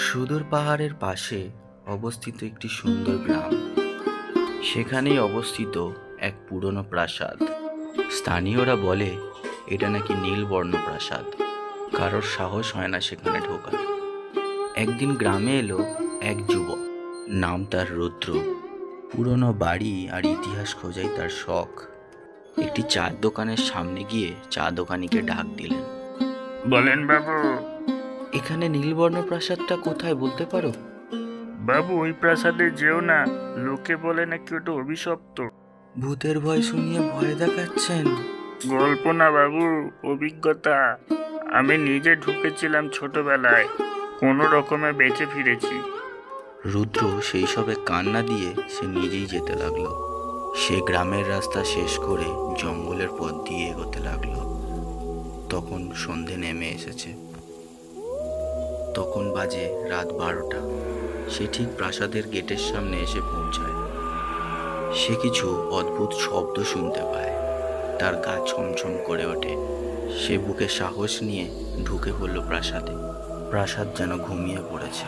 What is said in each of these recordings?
সুদূর পাহাড়ের পাশে অবস্থিত একটি সুন্দর গ্রাম। সেখানেই অবস্থিত এক পুরনো প্রাসাদ। স্থানীয়রা বলে এটা নাকি নীলবর্ণ প্রাসাদ। কারোর সাহস হয় না সেখানে ঢোকার। একদিন গ্রামে এলো এক যুবক, নাম তার রুদ্র। পুরনো বাড়ি আর ইতিহাস খোঁজাই তার শখ। একটি চার দোকানের সামনে গিয়ে চা দোকানিকে ডাক দিলেন। বলেন বাবু। এখানে নীলবর্ণ প্রাসাদটা কোথায় বলতে পারো? বাবু, ওই প্রাসাদে যেও না, লোকে বলে নাকি ওটা অভিশপ্ত। ভূতের ভয় শুনিয়ে ভয় দেখাচ্ছেন? গল্প না বাবু, অভিজ্ঞতা। আমি নিজে ঢুকেছিলাম ছোটবেলায়, কোনো রকমে বেঁচে ফিরেছি। রুদ্র সেই সবে কান্না দিয়ে সে নিজেই যেতে লাগলো। সে গ্রামের রাস্তা শেষ করে জঙ্গলের পথ দিয়ে এগোতে লাগলো। তখন সন্ধে নেমে এসেছে। তখন বাজে রাত 12টা। সে ঠিক প্রাসাদের গেটের সামনে এসে পৌঁছায়। সে কিছু অদ্ভুত শব্দ শুনতে পায়। তার গা ছমছম করে ওঠে। সে বুকে সাহস নিয়ে ঢুকে পড়ল প্রাসাদে। প্রাসাদ যেন ঘুমিয়ে পড়েছে,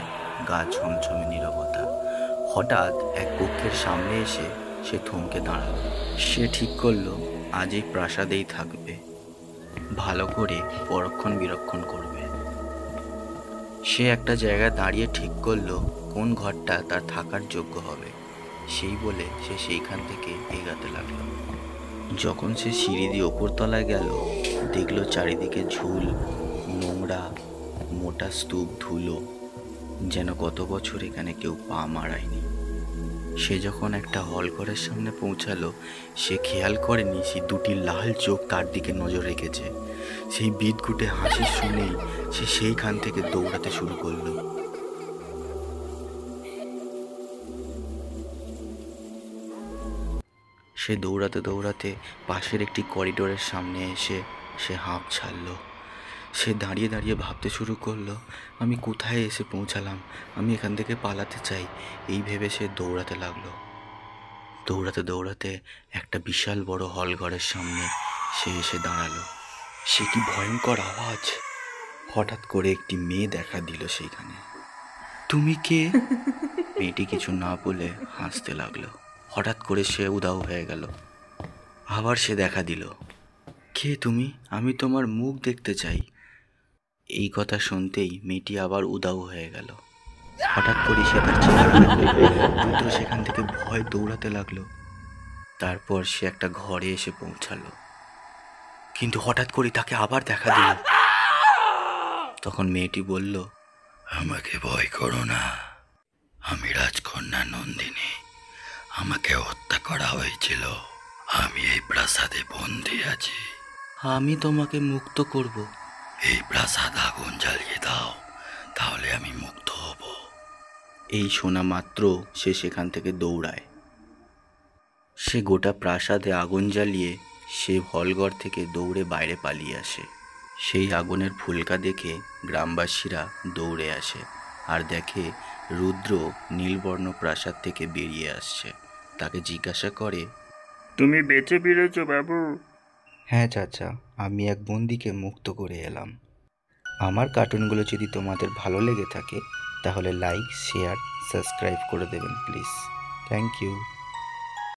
গা ছমছমে নীরবতা। হঠাৎ এক কক্ষের সামনে এসে সে থমকে দাঁড়ালো। সে ঠিক করলো আজ এই প্রাসাদেই থাকবে, ভালো করে পরক্ষণ বিরক্ষণ করবে। সে একটা জায়গায় দাঁড়িয়ে ঠিক করলো কোন ঘরটা তার থাকার যোগ্য হবে। সেই বলে সে সেইখান থেকে এগাতে লাগলো। যখন সে সিঁড়ি দিয়ে ওপর তলায় গেল, দেখলো চারিদিকে ঝুল, নোংরা, মোটা স্তূপ, ধুলো, যেন কত বছর এখানে কেউ পা মারায়নি। সে যখন একটা হল ঘরের সামনে পৌঁছালো, সে খেয়াল করেনি সেই দুটি লাল চোখ তার দিকে নজর রেখেছে। সেই বিদঘুটে হাসি শুনেই সে সেইখান থেকে দৌড়াতে শুরু করলো। সে দৌড়াতে দৌড়াতে পাশের একটি করিডোরের সামনে এসে সে হাঁপ ছাড়ল। সে দাঁড়িয়ে দাঁড়িয়ে ভাবতে শুরু করলো, আমি কোথায় এসে পৌঁছালাম, আমি এখান থেকে পালাতে চাই। এই ভেবে সে দৌড়াতে লাগলো। দৌড়াতে দৌড়াতে একটা বিশাল বড় হল ঘরের সামনে সে এসে দাঁড়ালো। সে কি ভয়ঙ্কর আওয়াজ! হঠাৎ করে একটি মেয়ে দেখা দিল সেইখানে। তুমি কে? মেয়েটি কিছু না বলে হাসতে লাগলো। হঠাৎ করে সে উধাও হয়ে গেল। আবার সে দেখা দিল। কে তুমি? আমি তোমার মুখ দেখতে চাই। এই কথা শুনতেই মেয়েটি আবার উধাও হয়ে গেল। হঠাৎ করে সে তার চেহারা দেখল। রুদ্র সেখান থেকে ভয় দৌড়াতে লাগলো। তারপর সে একটা ঘরে এসে পৌঁছালো, কিন্তু হঠাৎ করে তাকে আবার দেখা দিল। তখন মেয়েটি বলল, আমাকে ভয় করো না, আমি রাজকন্যা নন্দিনী। আমাকে হত্যা করা হয়েছিল। আমি এই প্রাসাদে বন্দী আছি। আমি তোমাকে মুক্ত করব। এই প্রাসাদ আগুন জ্বালিয়ে দাও, তাহলে আমি মুক্ত হব। এই শোনা মাত্র সে সেখান থেকে দৌড়ায়। সে গোটা প্রাসাদে আগুন জ্বালিয়ে সে হলঘর থেকে দৌড়ে বাইরে পালিয়ে আসে। সেই আগুনের ফুলকা দেখে গ্রামবাসীরা দৌড়ে আসে আর দেখে রুদ্র নীলবর্ণ প্রাসাদ থেকে বেরিয়ে আসছে। তাকে জিজ্ঞাসা করে, তুমি বেঁচে ফিরেছো বাবু? হ্যাঁ চাচা, আমি এক বন্দিকে মুক্ত করে এলাম। আমার কার্টুনগুলো যদি তোমাদের ভালো লেগে থাকে তাহলে লাইক, শেয়ার, সাবস্ক্রাইব করে দেবেন প্লিজ। Thank you.